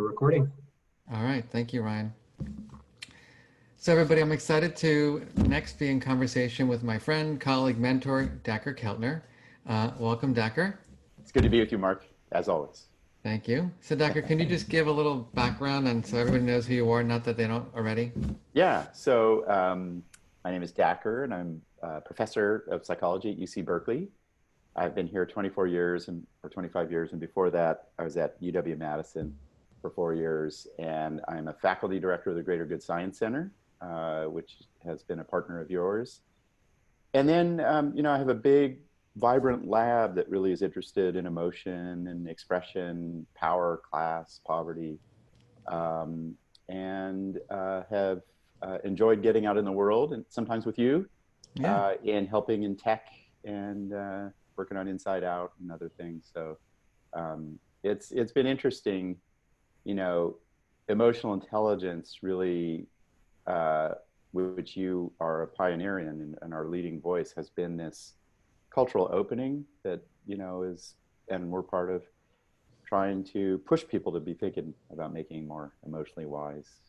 we're recording. All right, thank you, Ryan. So everybody, I'm excited to next be in conversation with my friend, colleague, mentor, Dacher Keltner. Welcome, Dacher. It's good to be with you, Mark, as always. Thank you. So Dacher, can you just give a little background and so everybody knows who you are, not that they don't already? Yeah, so my name is Dacher, and I'm a professor of psychology at UC Berkeley. I've been here 24 years or 25 years, and before that, I was at UW-Madison for 4 years, and I'm a faculty director of the Greater Good Science Center, which has been a partner of yours. And then, I have a big, vibrant lab that really is interested in emotion and expression, power, class, poverty, and have enjoyed getting out in the world, and sometimes with you, in helping in tech and working on Inside Out and other things. So it's been interesting, emotional intelligence really, which you are a pioneer in and our leading voice, has been this cultural opening that, and we're part of trying to push people to be thinking about making more emotionally wise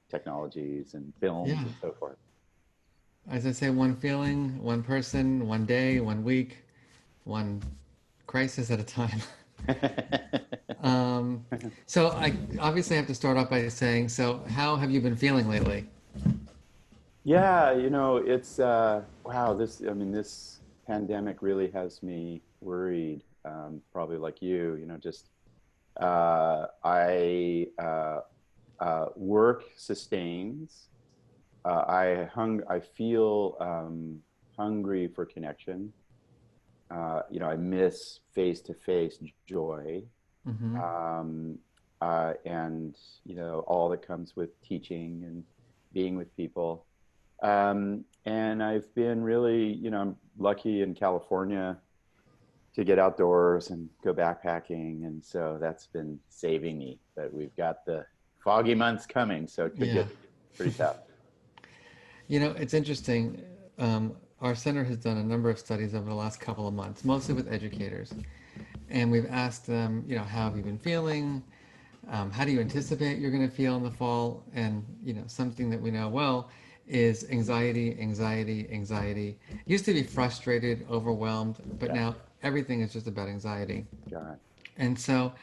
technologies and films and so forth. As I say, one feeling, one person, one day, one week, one crisis at a time. So I obviously have to start off by saying, so how have you been feeling lately? Yeah, it's, wow, this pandemic really has me worried, probably like you, work sustains. I feel hungry for connection. I miss face-to-face joy, Mm-hmm. and all that comes with teaching and being with people. And I've been really, I'm lucky in California to get outdoors and go backpacking, and so that's been saving me. But we've got the foggy months coming, so it could get pretty tough. It's interesting. Our center has done a number of studies over the last couple of months, mostly with educators. And we've asked them, how have you been feeling? How do you anticipate you're going to feel in the fall? And, something that we know well is anxiety, anxiety, anxiety. It used to be frustrated, overwhelmed, but now everything is just about anxiety. Got it. And so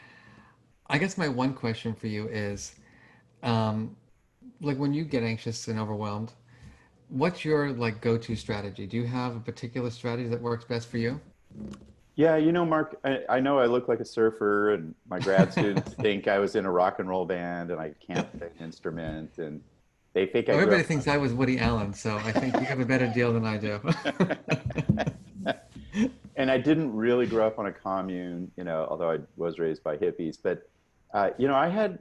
I guess my one question for you is, like when you get anxious and overwhelmed, what's your go-to strategy? Do you have a particular strategy that works best for you? Yeah, Mark, I know I look like a surfer, and my grad students think I was in a rock and roll band and I can't play an instrument, and they think Everybody thinks I was Woody Allen, so I think you have a better deal than I do. And I didn't really grow up on a commune, although I was raised by hippies. But, I had,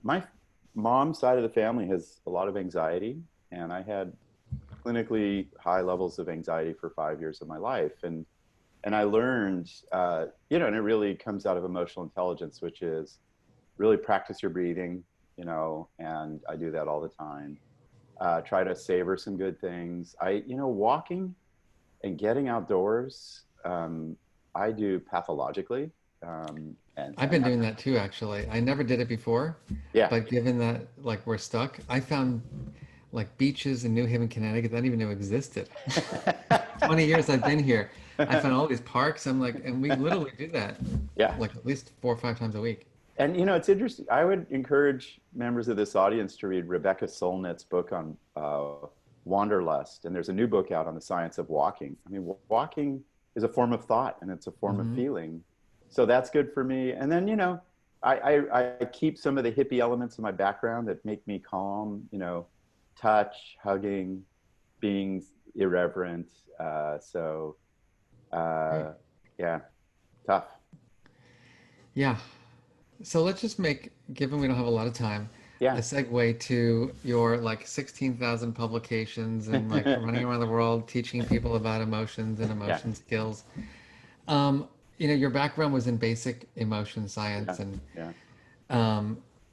my mom's side of the family has a lot of anxiety, and I had clinically high levels of anxiety for 5 years of my life. And I learned, and it really comes out of emotional intelligence, which is really practice your breathing, and I do that all the time. Try to savor some good things. Walking and getting outdoors, I do pathologically. And I've been doing that too, actually. I never did it before, but given that we're stuck, I found beaches in New Haven, Connecticut that I didn't even know existed. 20 years I've been here. I found all these parks. I'm and we literally do that. At least 4 or 5 times a week. And it's interesting. I would encourage members of this audience to read Rebecca Solnit's book on wanderlust. And there's a new book out on the science of walking. Walking is a form of thought, and it's a form of feeling. So that's good for me. And then, I keep some of the hippie elements in my background that make me calm, touch, hugging, being irreverent. Tough. Yeah. So let's just given we don't have a lot of time, a segue to your 16,000 publications and running around the world teaching people about emotions and emotion skills. Your background was in basic emotion science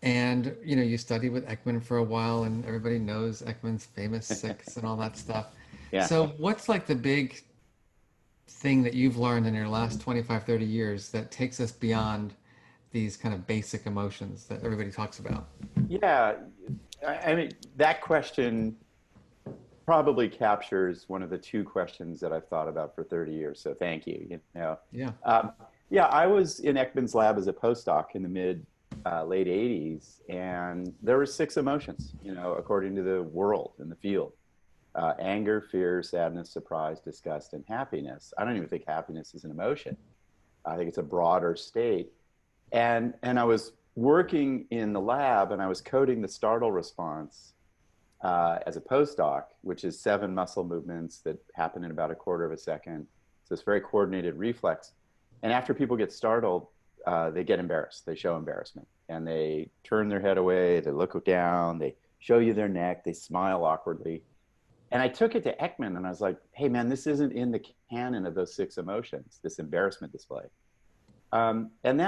and you studied with Ekman for a while, and everybody knows Ekman's famous 6 and all that stuff. So what's the big thing that you've learned in your last 25, 30 years that takes us beyond these kind of basic emotions that everybody talks about? Yeah, I mean, that question probably captures one of the two questions that I've thought about for 30 years. So thank you. Yeah. Um, yeah, I was in Ekman's lab as a postdoc in the late 80s, and there were six emotions, according to the world in the field: anger, fear, sadness, surprise, disgust, and happiness. I don't even think happiness is an emotion. I think it's a broader state. And I was working in the lab, and I was coding the startle response as a postdoc, which is 7 muscle movements that happen in about a quarter of a second. So it's very coordinated reflex. And after people get startled, they get embarrassed. They show embarrassment, and they turn their head away. They look down. They show you their neck. They smile awkwardly. And I took it to Ekman, and I was like, "Hey, man, this isn't in the canon of those 6 emotions. This embarrassment display." And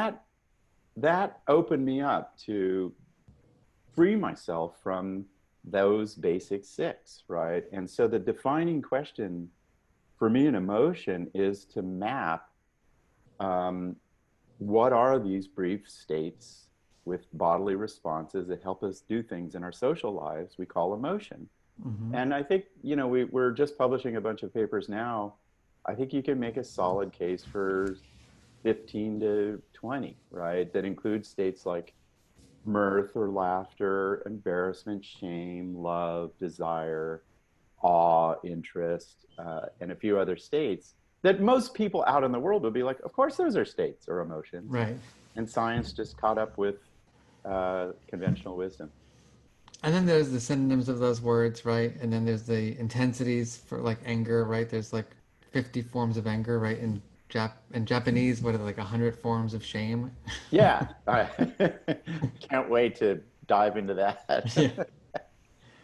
that opened me up to free myself from those basic 6, right? And so the defining question for me in emotion is to map what are these brief states with bodily responses that help us do things in our social lives we call emotion. Hmm. And I think, we're just publishing a bunch of papers now. I think you can make a solid case for 15 to 20, right? That includes states like mirth or laughter, embarrassment, shame, love, desire, awe, interest, and a few other states that most people out in the world would be like, of course, those are states or emotions. Right. And science just caught up with conventional wisdom. And then there's the synonyms of those words, right? And then there's the intensities for like anger, right? There's like 50 forms of anger, right? In Japanese, what are there, like 100 forms of shame? Yeah, I can't wait to dive into Yeah. that.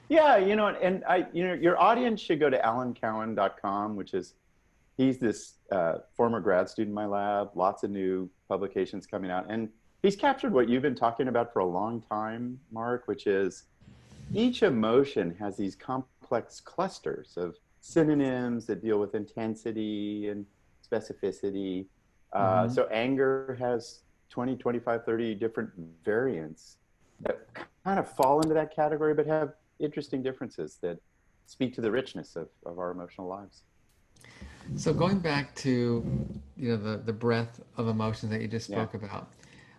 Yeah, and your audience should go to alancowan.com, which is, he's this former grad student in my lab, lots of new publications coming out. And he's captured what you've been talking about for a long time, Mark, which is each emotion has these complex clusters of synonyms that deal with intensity and specificity. Hmm. So anger has 20, 25, 30 different variants that kind of fall into that category, but have interesting differences that speak to the richness of our emotional lives. So going back to, the breadth of emotions that you just Yeah, spoke about,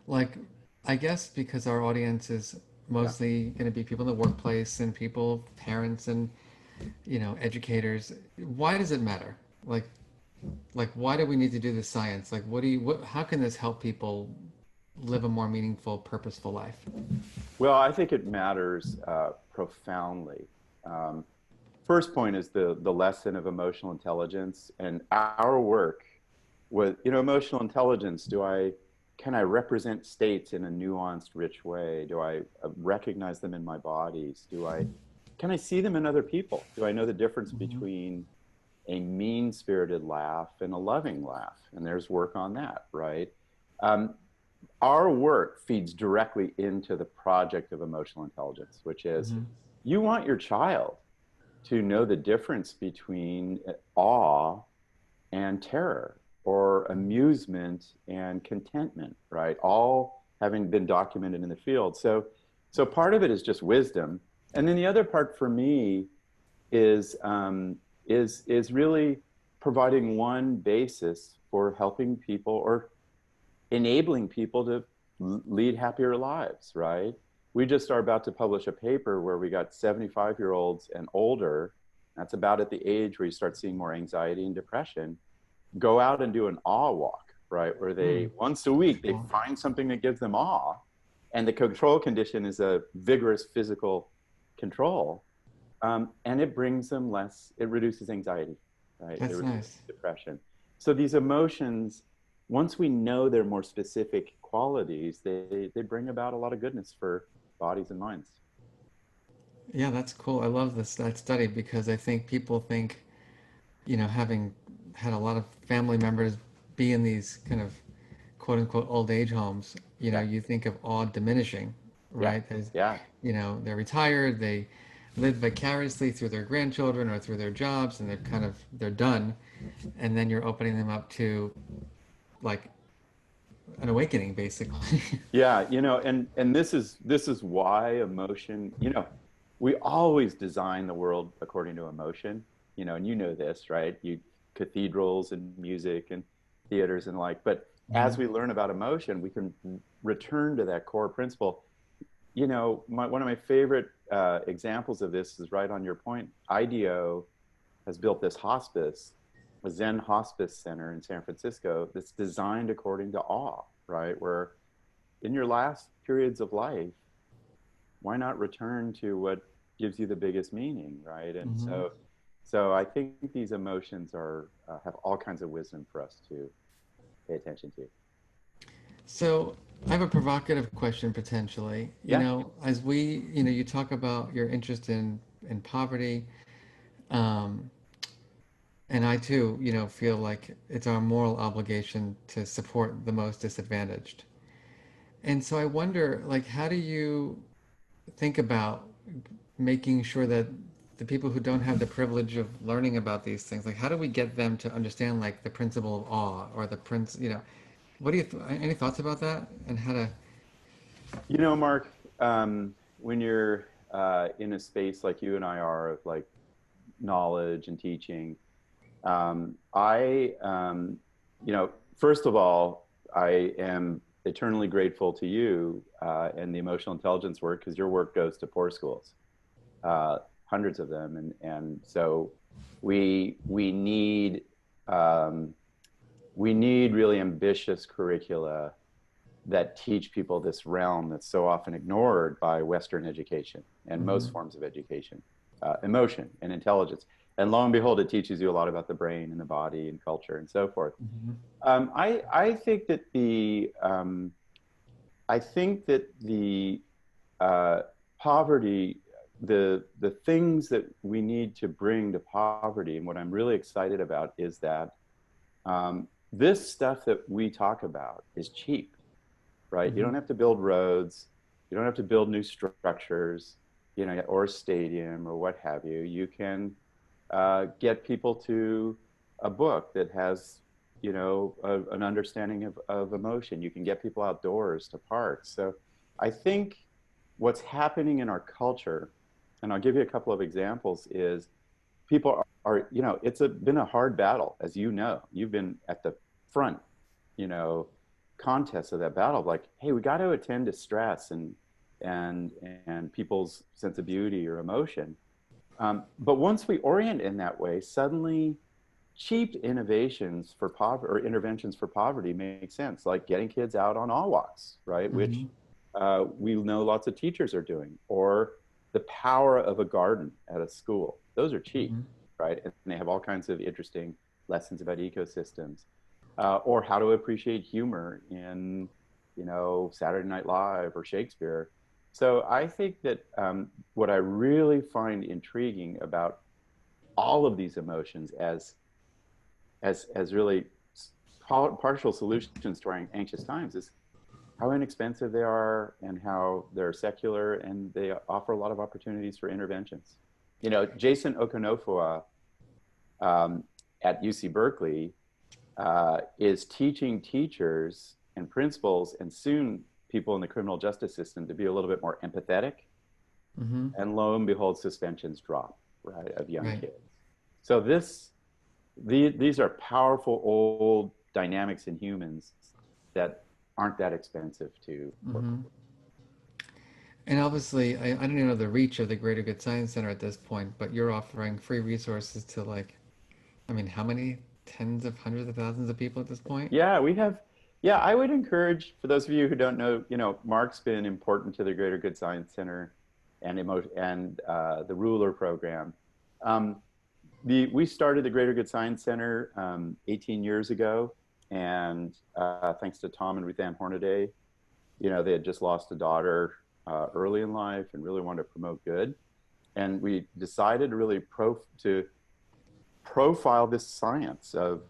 like, I guess because our audience is yeah. mostly going to be people in the workplace and people, parents and, educators, why does it matter? Like, why do we need to do this science? Like, how can this help people live a more meaningful, purposeful life? Well, I think it matters profoundly. Um, First point is the lesson of emotional intelligence, and our work with emotional intelligence. Can I represent states in a nuanced, rich way? Do I recognize them in my bodies? Can I see them in other people? Do I know the difference Hmm. between a mean-spirited laugh and a loving laugh? And there's work on that, right? Um, our work feeds directly into the project of emotional intelligence, which is, Hmm. you want your child to know the difference between awe and terror, or amusement and contentment, right? All having been documented in the field. So part of it is just wisdom, and then the other part for me is is really providing one basis for helping people or enabling people to lead happier lives, right? We just are about to publish a paper where we got 75-year-olds and older. That's about at the age where you start seeing more anxiety and depression. Go out and do an awe walk, right? Where Hmm. they, once a week, they Cool. find something that gives them awe. And the control condition is a vigorous physical control. And it brings them less, it reduces anxiety, right? It That's reduces nice. depression. So these emotions, once we know their more specific qualities, they bring about a lot of goodness for bodies and minds. Yeah, that's cool. I love that study because I think people think, having had a lot of family members be in these kind of quote unquote old age homes, Yeah, you think of awe diminishing, yeah, right? There's, yeah, they're retired, they live vicariously through their grandchildren or through their jobs, and they're done. And then you're opening them up to like an awakening, basically. Yeah, and this is why emotion, we always design the world according to emotion, and you know this, right? You cathedrals and music and theaters and like, but Mhm. as we learn about emotion, we can return to that core principle. One of my favorite examples of this is right on your point. IDEO has built this hospice, a Zen hospice center in San Francisco that's designed according to awe, right? Where in your last periods of life, why not return to what gives you the biggest meaning, right? And Mhm. so I think these emotions are have all kinds of wisdom for us to pay attention to. So I have a provocative question potentially. Yeah. As you talk about your interest in poverty, um, and I too, feel like it's our moral obligation to support the most disadvantaged. And so I wonder, like, how do you think about making sure that the people who don't have the privilege of learning about these things, like, how do we get them to understand, like, the principle of awe or the what do any thoughts about that and how to? Mark, when you're in a space like you and I are of like knowledge and teaching, first of all, I am eternally grateful to you and the emotional intelligence work because your work goes to poor schools, hundreds of them, and so we need um, we need really ambitious curricula that teach people this realm that's so often ignored by Western education and Mm-hmm. most forms of education, emotion and intelligence. And lo and behold, it teaches you a lot about the brain and the body and culture and so forth. Mm-hmm. I think that the uh, poverty, the things that we need to bring to poverty, and what I'm really excited about is that this stuff that we talk about is cheap, right? You Mm-hmm. don't have to build roads, you don't have to build new structures, or a stadium or what have you. You can get people to a book that has, an understanding of emotion. You can get people outdoors to parks. So I think what's happening in our culture, and I'll give you a couple of examples, is people it's been a hard battle, as you know. You've been at the front, you know, contest of that battle. Like, hey, we got to attend to stress and and people's sense of beauty or emotion. But once we orient in that way, suddenly cheap innovations for poverty or interventions for poverty make sense, like getting kids out on all walks, right? Mm-hmm. Which we know lots of teachers are doing, or the power of a garden at a school. Those are cheap, Mm-hmm. right? And they have all kinds of interesting lessons about ecosystems, or how to appreciate humor in, Saturday Night Live or Shakespeare. So I think that what I really find intriguing about all of these emotions as really partial solutions to our anxious times is how inexpensive they are and how they're secular, and they offer a lot of opportunities for interventions. Jason Okonofua um, at UC Berkeley is teaching teachers and principals and soon people in the criminal justice system to be a little bit more empathetic. Mm-hmm. And lo and behold, suspensions drop, right, of young Right. kids. So these are powerful old dynamics in humans that aren't that expensive to work Mm-hmm. with. And obviously, I don't even know the reach of the Greater Good Science Center at this point, but you're offering free resources to, like, I mean, how many tens of hundreds of thousands of people at this point? Yeah, we have. Yeah, I would encourage, for those of you who don't know, Mark's been important to the Greater Good Science Center and the Ruler program. Um, we started the Greater Good Science Center 18 years ago, and thanks to Tom and Ruth Ann Hornaday, they had just lost a daughter early in life and really wanted to promote good. And we decided to really to profile this science of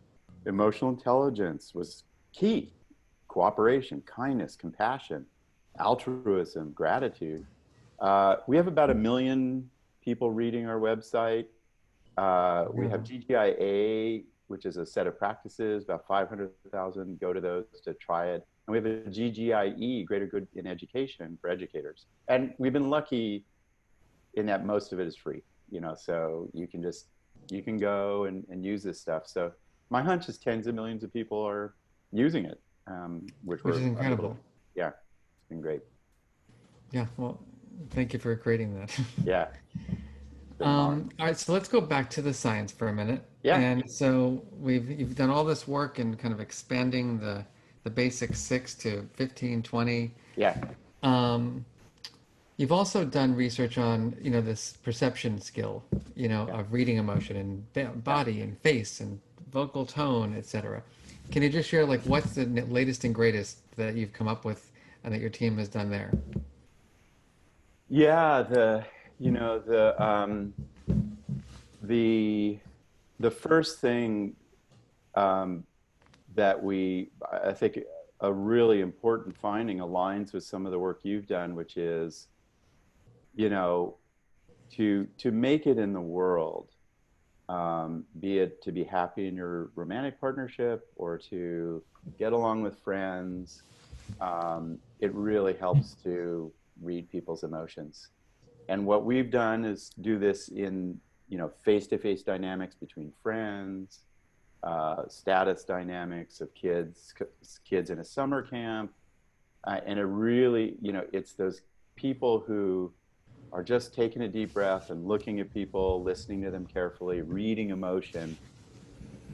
emotional intelligence was key: cooperation, kindness, compassion, altruism, gratitude. We have about 1 million people reading our website. We have Yeah. GTIA, which is a set of practices. About 500,000 go to those to try it. and we have a GGIE, Greater Good in Education, for educators. And we've been lucky in that most of it is free, so you can go and use this stuff. So my hunch is tens of millions of people are using it, which which we're is incredible. yeah, it's been great. Yeah, well, thank you for creating that. Yeah, it's been an honor. All right, so let's go back to the science for a minute. Yeah, And so you've done all this work in kind of expanding the basic 6 to 15, 20. yeah, Um, you've also done research on, this perception skill, yeah, of reading emotion and yeah. body and face and vocal tone, etc. Can you just share like what's the latest and greatest that you've come up with and that your team has done there? Yeah, the the first thing, um, that I think a really important finding aligns with some of the work you've done, which is, you know, to make it in the world, be it to be happy in your romantic partnership or to get along with friends, it really helps to read people's emotions. And what we've done is do this in, face-to-face dynamics between friends, status dynamics of kids in a summer camp, and it really, it's those people who are just taking a deep breath and looking at people, listening to them carefully, reading emotion,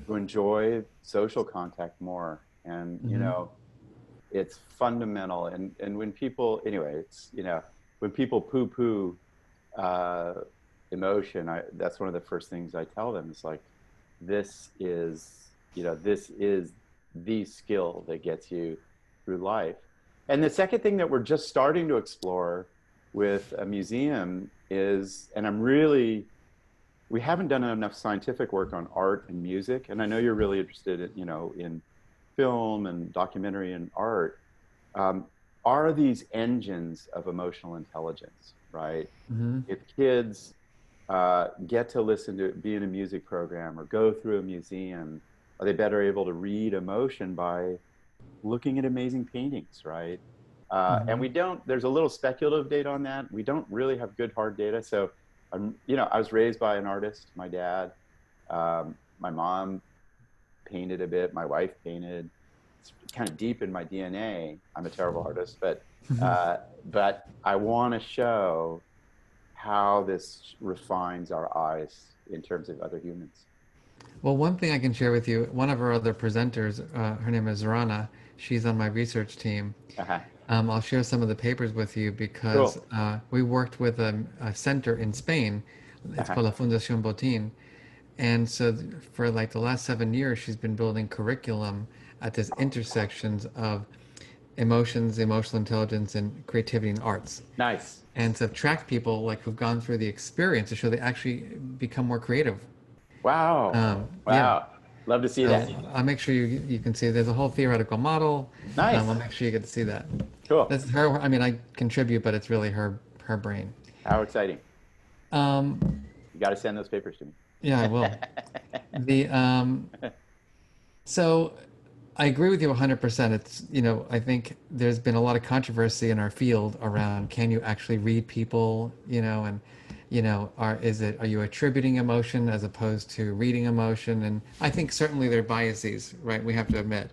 who enjoy social contact more. And, Hmm. it's fundamental. And when people, anyway, when people poo-poo uh, emotion, that's one of the first things I tell them. It's like, this is, this is the skill that gets you through life. And the second thing that we're just starting to explore with a museum is, and we haven't done enough scientific work on art and music. And I know you're really interested in, in film and documentary and art. Um, are these engines of emotional intelligence, right? Hmm. If kids get to be in a music program or go through a museum, are they better able to read emotion by looking at amazing paintings, right? And Hmm. there's a little speculative data on that. We don't really have good hard data. So, I was raised by an artist, my dad. My mom painted a bit, my wife painted. It's kind of deep in my DNA. I'm a terrible artist, uh, but I want to show how this refines our eyes in terms of other humans. Well, one thing I can share with you, one of our other presenters, her name is Zorana. She's on my research team. Uh-huh. I'll share some of the papers with you because Cool. we worked with a center in Spain. It's Uh-huh. called La Fundación Botín. And so for like the last 7 years, she's been building curriculum at this intersections of emotions, emotional intelligence, and creativity and arts. Nice. And to track people like who've gone through the experience to show they actually become more creative. Wow. Yeah. Wow. Love to see So that. I'll make sure you can see there's a whole theoretical model. I'll Nice. make sure you get to see that. Cool. That's her. I mean, I contribute, but it's really her brain. How exciting. Um, You got to send those papers to me. yeah, I will. The So I agree with you 100%. It's, I think there's been a lot of controversy in our field around can you actually read people, and are you attributing emotion as opposed to reading emotion? And I think certainly there are biases, right? We have to admit,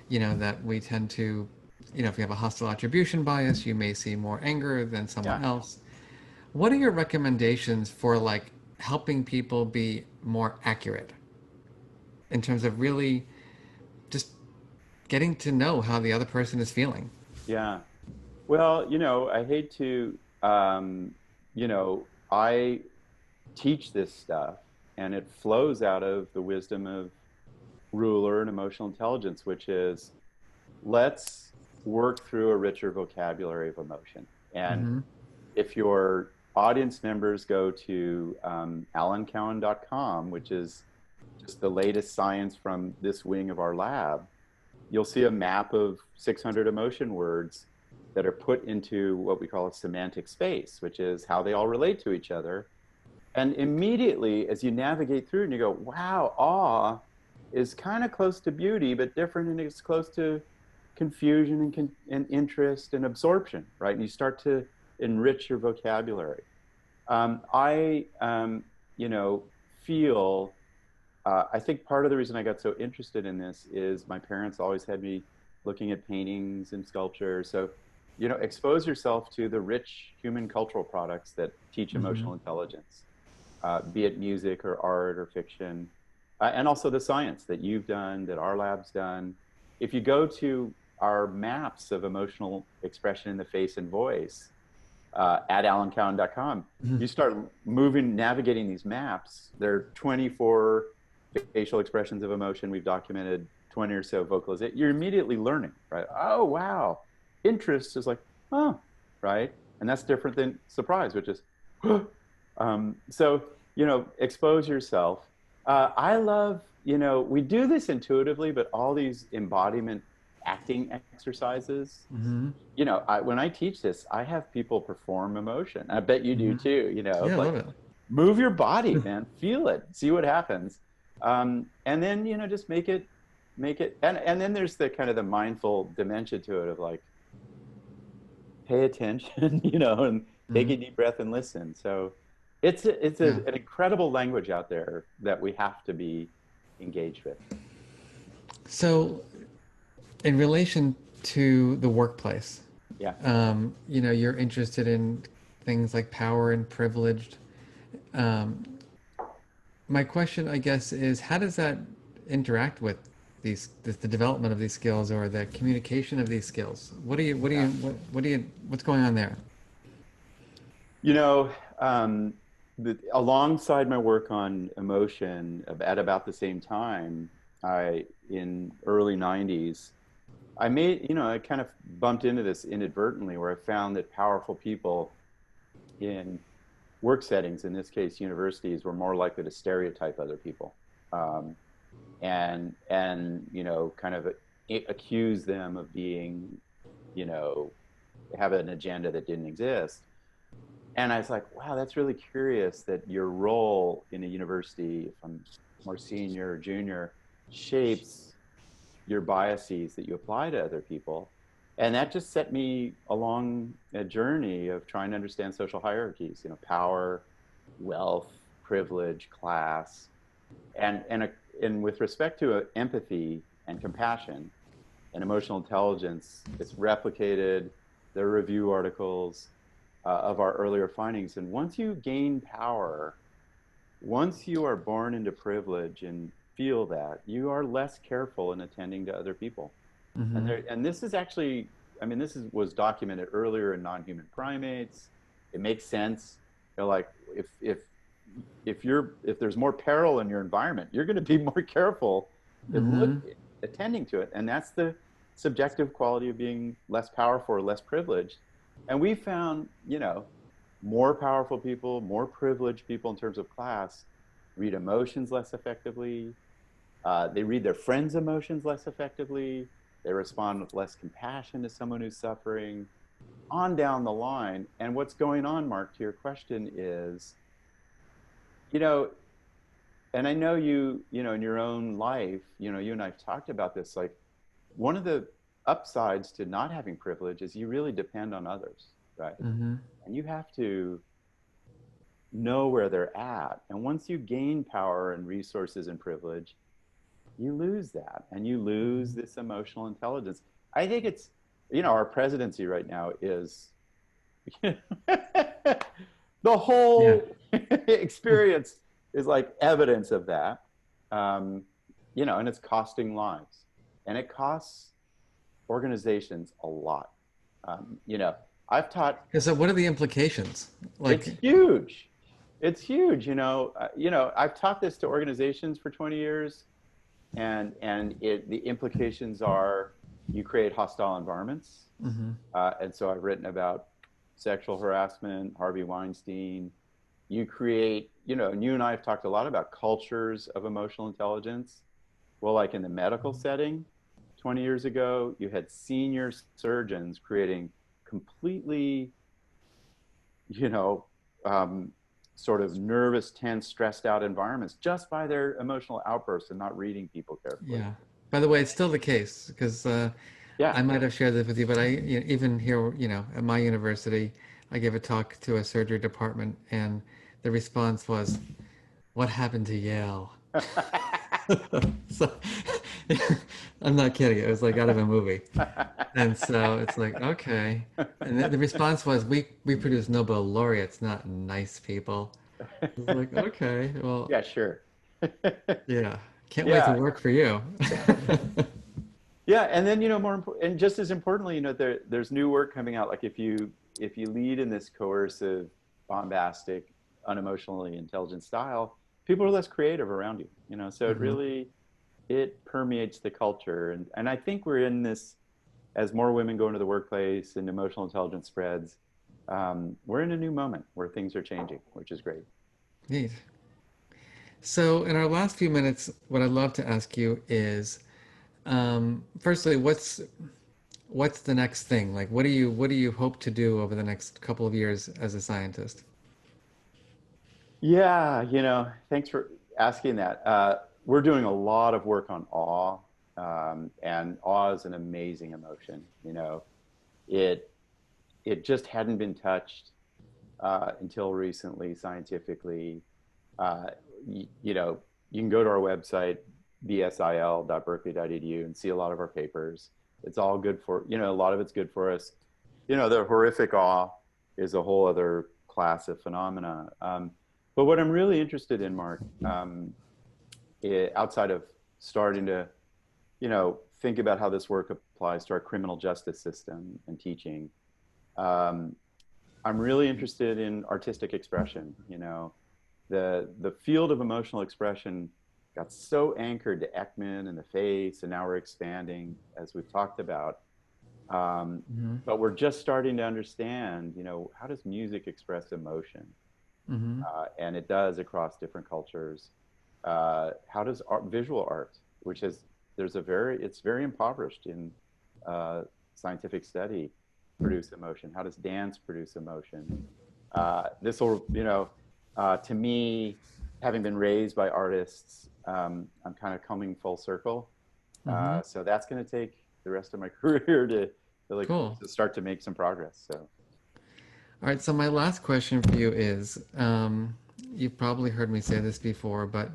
that we tend to, if you have a hostile attribution bias, you may see more anger than someone Yeah. else. What are your recommendations for like helping people be more accurate in terms of really just getting to know how the other person is feeling? Yeah. Well, I hate to, I teach this stuff and it flows out of the wisdom of ruler and emotional intelligence, which is let's work through a richer vocabulary of emotion. And Hmm. if your audience members go to alancowan.com, which is just the latest science from this wing of our lab, you'll see a map of 600 emotion words that are put into what we call a semantic space, which is how they all relate to each other. And immediately, as you navigate through and you go, wow, awe is kind of close to beauty, but different and it's close to confusion and interest and absorption, right? And you start to enrich your vocabulary. I, you know, feel, I think part of the reason I got so interested in this is my parents always had me looking at paintings and sculpture. So, you know, expose yourself to the rich human cultural products that teach Hmm. emotional intelligence, be it music or art or fiction, and also the science that you've done, that our lab's done. If you go to our maps of emotional expression in the face and voice, at alancowan.com, Hmm. you start moving, navigating these maps. There are 24 facial expressions of emotion. We've documented 20 or so vocalization. You're immediately learning, right? Oh, wow. Interest is like, oh, right? And that's different than surprise, which is, so, you know, expose yourself. I love, you know, we do this intuitively, but all these embodiment acting exercises, Hmm. you know, when I teach this, I have people perform emotion. I bet you do Hmm. too, you know, Yeah, I like love it. move your body, man, feel it, see what happens. And then, you know, just make it, and then there's the kind of the mindful dimension to it of like, pay attention, you know, and take Hmm. a deep breath and listen. So Yeah. an incredible language out there that we have to be engaged with. So, in relation to the workplace, Yeah. you know, you're interested in things like power and privileged. Um, my question, I guess, is how does that interact with the development of these skills or the communication of these skills? Yeah. What's going on there? You know, alongside my work on emotion, at about the same time, in early 90s, I made, you know, I kind of bumped into this inadvertently where I found that powerful people in work settings, in this case, universities, were more likely to stereotype other people. Um, you know, kind of accuse them of being, you know, have an agenda that didn't exist. And I was like, wow, that's really curious that your role in a university, if I'm more senior or junior, shapes your biases that you apply to other people. And that just set me along a journey of trying to understand social hierarchies, you know, power, wealth, privilege, class, and with respect to empathy and compassion and emotional intelligence, it's replicated. There are review articles of our earlier findings. And once you gain power, once you are born into privilege and feel that, you are less careful in attending to other people. Hmm. And this is actually, I mean, was documented earlier in non-human primates. It makes sense. You know, like if there's more peril in your environment, you're going to be more careful in Hmm. attending to it. And that's the subjective quality of being less powerful or less privileged. And we found, you know, more powerful people, more privileged people in terms of class read emotions less effectively. They read their friends' emotions less effectively. They respond with less compassion to someone who's suffering, on down the line. And what's going on, Mark, to your question is, you know, and I know you know, in your own life, you know, you and I've talked about this, like one of the upsides to not having privilege is you really depend on others, right? Hmm. And you have to know where they're at. And once you gain power and resources and privilege, you lose that and you lose this emotional intelligence. I think it's, you know, our presidency right now is the Yeah. whole experience is like evidence of that. Um, you know, and it's costing lives and it costs organizations a lot. You know, I've taught, So what are the implications? it's Like, huge. It's huge. You know, I've taught this to organizations for 20 years, the implications are you create hostile environments. hmm. And so I've written about sexual harassment, Harvey Weinstein. You create, you know, and you and I have talked a lot about cultures of emotional intelligence. Well, like in the medical setting, 20 years ago, you had senior surgeons creating completely, you know, um, sort of nervous, tense, stressed out environments just by their emotional outbursts and not reading people carefully. Yeah. By the way, it's still the case because Yeah. I might have shared this with you, but even here, at my university, I gave a talk to a surgery department, and the response was, "What happened to Yale?" So I'm not kidding. It was like out of a movie. And so it's like, okay. And the response was, we produce Nobel laureates, not nice people. It's like, okay, well, Yeah, sure. yeah. Can't wait to Yeah. work for you. Yeah, and then and just as importantly, there's new work coming out. Like if you lead in this coercive, bombastic, unemotionally intelligent style, people are less creative around you. So it Hmm. really it permeates the culture, and I think we're in this as more women go into the workplace and emotional intelligence spreads. We're in a new moment where things are changing, which is great. Neat. So in our last few minutes, what I'd love to ask you is, firstly, what's the next thing? Like, what do you hope to do over the next couple of years as a scientist? Yeah, thanks for asking that. We're doing a lot of work on awe, and awe is an amazing emotion. It it just hadn't been touched until recently scientifically. Uh, you know, you can go to our website bsil.berkeley.edu and see a lot of our papers. It's all good for a lot of it's good for us. The horrific awe is a whole other class of phenomena. But what I'm really interested in, Mark, outside of starting to, think about how this work applies to our criminal justice system and teaching, um, I'm really interested in artistic expression. The field of emotional expression got so anchored to Ekman and the face, and now we're expanding, as we've talked about. Um, Hmm. but we're just starting to understand, how does music express emotion? Hmm. And it does across different cultures. How does visual art, which is it's very impoverished in scientific study, produce emotion? How does dance produce emotion? This will, to me, having been raised by artists, I'm kind of coming full circle. Hmm. So that's going to take the rest of my career to really Cool. to start to make some progress. So All right, so my last question for you is, you've probably heard me say this before, but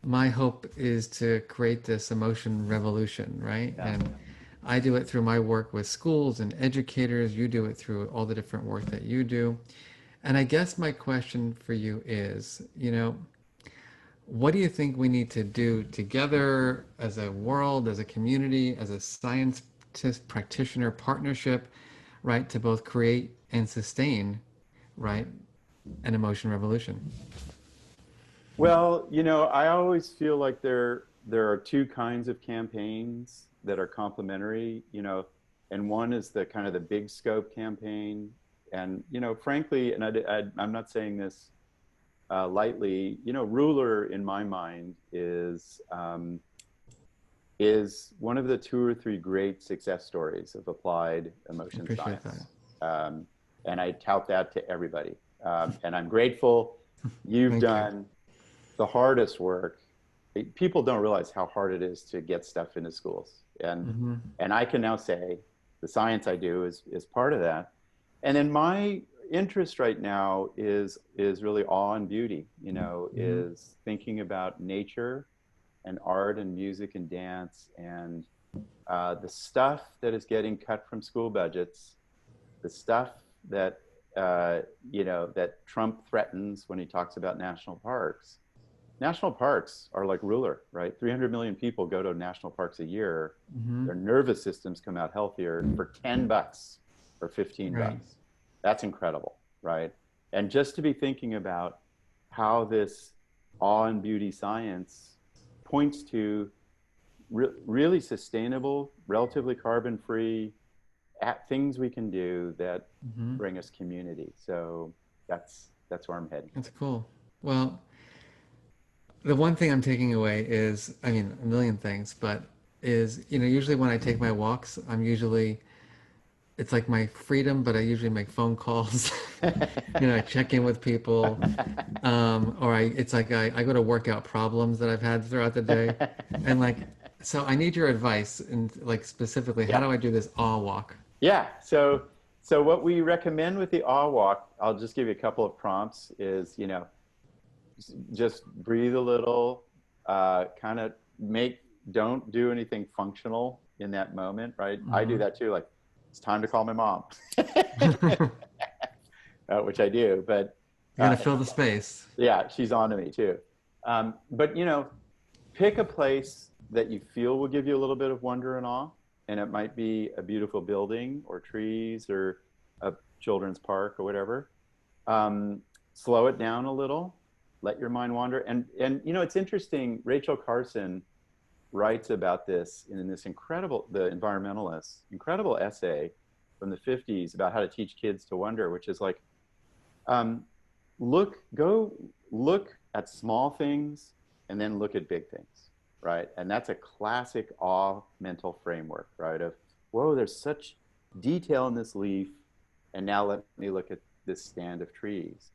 my hope is to create this emotion revolution, right? yeah. And I do it through my work with schools and educators. You do it through all the different work that you do. And I guess my question for you is, what do you think we need to do together as a world, as a community, as a scientist practitioner partnership, right, to both create and sustain, right, an emotion revolution? Well, I always feel like there are two kinds of campaigns that are complementary, and one is the kind of the big scope campaign, and frankly, and I'm not saying this lightly, ruler in my mind is one of the two or three great success stories of applied I emotion appreciate that. science, um, and I tout that to everybody, and I'm grateful you've Thank you. done the hardest work. People don't realize how hard it is to get stuff into schools, Hmm. and I can now say the science I do is part of that. And then my interest right now is really awe and beauty. Hmm. Is thinking about nature and art and music and dance and the stuff that is getting cut from school budgets, the stuff that that Trump threatens when he talks about national parks. National parks are like ruler, right? 300 million people go to national parks a year. Hmm. Their nervous systems come out healthier for $10 or 15 Right. bucks. That's incredible, right? And just to be thinking about how this awe and beauty science points to really sustainable, relatively carbon free things we can do that Hmm. bring us community. So that's where I'm heading. That's cool. Well, the one thing I'm taking away is, I mean, a million things, but is, usually when I take my walks, it's like my freedom, but I usually make phone calls. I check in with people. Or it's like I go to work out problems that I've had throughout the day. And like So I need your advice and like specifically, how Yeah. do I do this awe walk? Yeah. So what we recommend with the awe walk, I'll just give you a couple of prompts, is, just breathe a little, kind of don't do anything functional in that moment, right? I do Hmm. that too. Like, it's time to call my mom, which I do, but You gotta fill the space. yeah, she's on to me too. But pick a place that you feel will give you a little bit of wonder and awe, and it might be a beautiful building or trees or a children's park or whatever. Slow it down a little, let your mind wander, and it's interesting. Rachel Carson writes about this in this incredible, the environmentalist, incredible essay from the 50s about how to teach kids to wonder, which is like, um, go look at small things and then look at big things, right? And that's a classic awe mental framework, right? Of, whoa, there's such detail in this leaf, and now let me look at this stand of trees.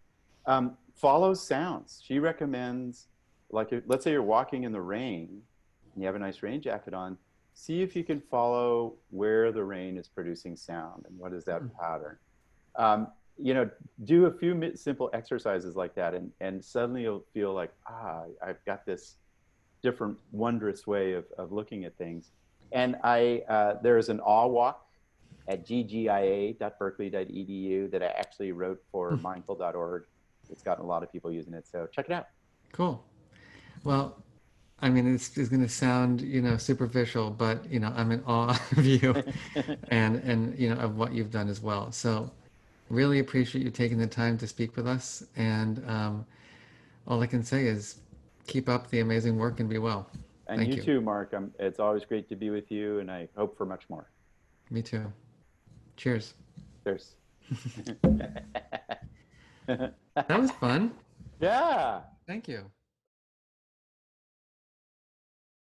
Follow sounds. She recommends, like, let's say you're walking in the rain and you have a nice rain jacket on, see if you can follow where the rain is producing sound and what is that pattern. Um, do a few simple exercises like that, and suddenly you'll feel like, I've got this different, wondrous way of looking at things. And there's an awe walk at ggia.berkeley.edu that I actually wrote for mindful.org. It's gotten a lot of people using it, so check it out. Cool. Well, I mean, it's going to sound, superficial, but, I'm in awe of you and, of what you've done as well. So really appreciate you taking the time to speak with us. And all I can say is keep up the amazing work and be well. And Thank you you. too, Mark. It's always great to be with you, and I hope for much more. Me too. Cheers. Cheers. That was fun. Yeah. Thank you.